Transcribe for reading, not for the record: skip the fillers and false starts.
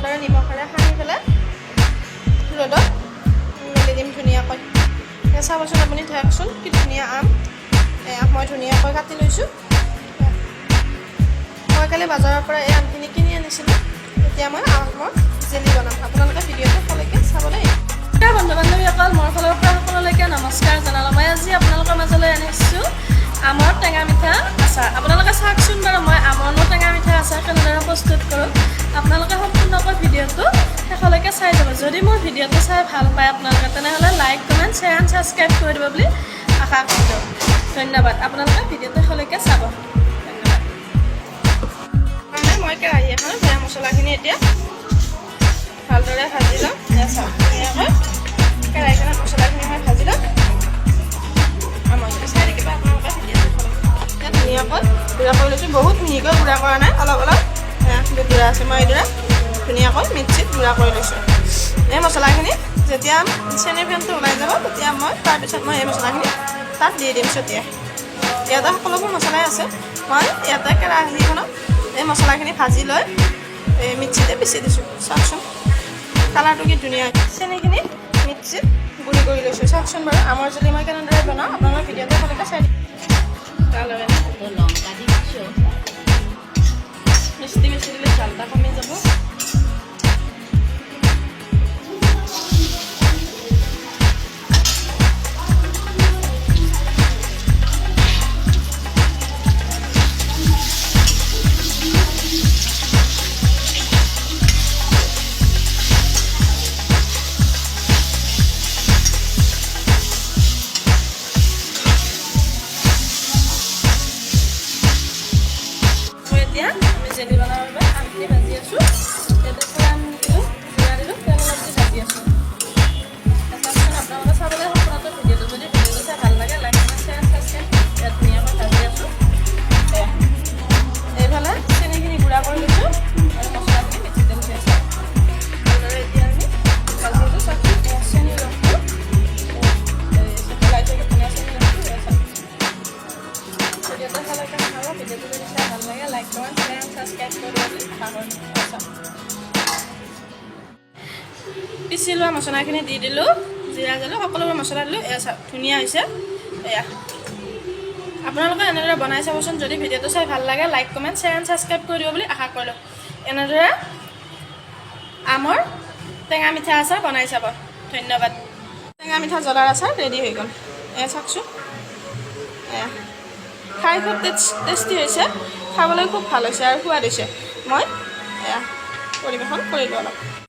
ভালদৰে নিমখেৰে সানি পেলাই ৰ'দত মেলি দিম ধুনীয়াকৈ। চাবচোন আপুনি চাওকচোন কি ধুনীয়া আম। মই ধুনীয়াকৈ কাটি লৈছোঁ। মই কালি বজাৰৰ পৰা এই আমখিনি কিনি আনিছিলোঁ। এতিয়া মই আমৰ জেলি বনাম। আপোনালোকে ভিডিঅ'টো শেষলৈকে চাব দেই। বন্ধু বান্ধৱীসকল, মোৰ ফালৰ পৰা সকলোলৈকে নমস্কাৰ জনালোঁ। মই আজি আপোনালোকৰ মাজলৈ আনিছোঁ আমৰ টেঙা মিঠা আচাৰ। আপোনালোকে চাওকচোন বাৰু মই আমৰনো টেঙা মিঠা আচাৰ কেনেদৰে প্ৰস্তুত কৰোঁ। আপোনালোকে সম্পূৰ্ণকৈ ভিডিঅ'টো শেষলৈকে চাই যাব। যদি মোৰ ভিডিঅ'টো চাই ভাল পায় আপোনালোকে, তেনেহ'লে like, comment, share and subscribe কৰি দিব বুলি আশা কৰিলোঁ। ধন্যবাদ। আপোনালোকে ভিডিঅ'টো শেষলৈকে চাব। ধন্যবাদ। মই কেৰাহী এখনত বেয়া মছলাখিনি এতিয়া ভালদৰে ভাজি ল'ম। চাওক ধুনীয়াকৈ কেৰাহীখনত মছলাখিনি মই ভাজি ল'ম। মই চাই থাকিব আপোনালোকে ভিডিঅ'টো এতিয়া ধুনীয়াকৈ গুড়া কৰি লৈছোঁ। বহুত মিহিকৈ গুড়া কৰা নাই, অলপ অলপ গুড়া আছে। মই এইদৰে ধুনীয়াকৈ মিক্সিত গুড়া কৰি লৈছোঁ। এই মছলাখিনি যেতিয়া চেনীৰ ফেনটো ওলাই যাব, তেতিয়া মই তাৰপিছত মই এই মছলাখিনি তাত দি দিম ছটিয়াই। ইয়াতে সকলোবোৰ মছলাই আছে। মই ইয়াতে কেৰাহীখনত এই মছলাখিনি ভাজি লৈ এই মিক্সিতে পিচি দিছোঁ। চাওকচোন কালাৰটো কি ধুনীয়া। চেনীখিনি মিক্সিত গুড়ি কৰি লৈছোঁ। চাওকচোন বাৰু আমৰ জেলি মই কেনেদৰে বনাওঁ। আপোনালোকৰ ভিডিঅ'টো শেষলৈকে চাই দিম। মিষ্টি বেছি দিলে জালটা কমি যাব। এতিয়া আমি জেলি বনাবৰ বাবে আমখিনি ভাজি আছোঁ। ইয়াতে পৰা আমি দিলোঁ, জিৰা দিলোঁ, তেল অলপ দি ভাজি আছোঁ। চাওকচোন আপোনালোকে চাবলৈ সম্পূৰ্ণকৈ ভিডিঅ'টো। যদি ভিডিঅ'টো চাই ভাল লাগে, লাইক, কমেণ্ট, শ্বেয়াৰ, ছাবস্ক্ৰাইব। ইয়াত ধুনীয়াকৈ ভাজি আছোঁ। এইফালে চেনীখিনি গুড়া কৰি লৈছোঁ আৰু মছলাখিনি মিক্সিতে মিলাই আছোঁ। ভালদৰে এতিয়া আমি ভাজি আছোঁ। চাওকচোন চেনী ৰসটো ওলাই থাকে, ধুনীয়া চেনী ৰসটো ভিডিঅ'টো শেষলৈকে চাব। ভিডিঅ'টো যদি চাই ভাল লাগে, like, comment, share and subscribe কৰি দিব বুলি আশা কৰিলোঁ। পিচি লোৱা মছলাখিনি দি দিলোঁ, জিৰা দিলোঁ, সকলোবোৰ মছলা দিলোঁ। এয়া চাওক ধুনীয়া হৈছে। এয়া আপোনালোকে এনেদৰে বনাই চাবচোন। যদি ভিডিঅ'টো চাই ভাল লাগে, like, comment, share and subscribe কৰি দিব বুলি আশা কৰিলোঁ। এনেদৰে আমৰ টেঙা মিঠা আচাৰ বনাই চাব। ধন্যবাদ। টেঙা মিঠা জ্বলাৰ আচাৰ ৰেডি হৈ গ'ল। এয়া চাওকচোন। এয়া খাই খুব টেষ্টি হৈছে। খাবলৈ খুব ভাল হৈছে আৰু সোৱাদ হৈছে। মই এয়া পৰিৱেশন কৰিলোঁ অলপ।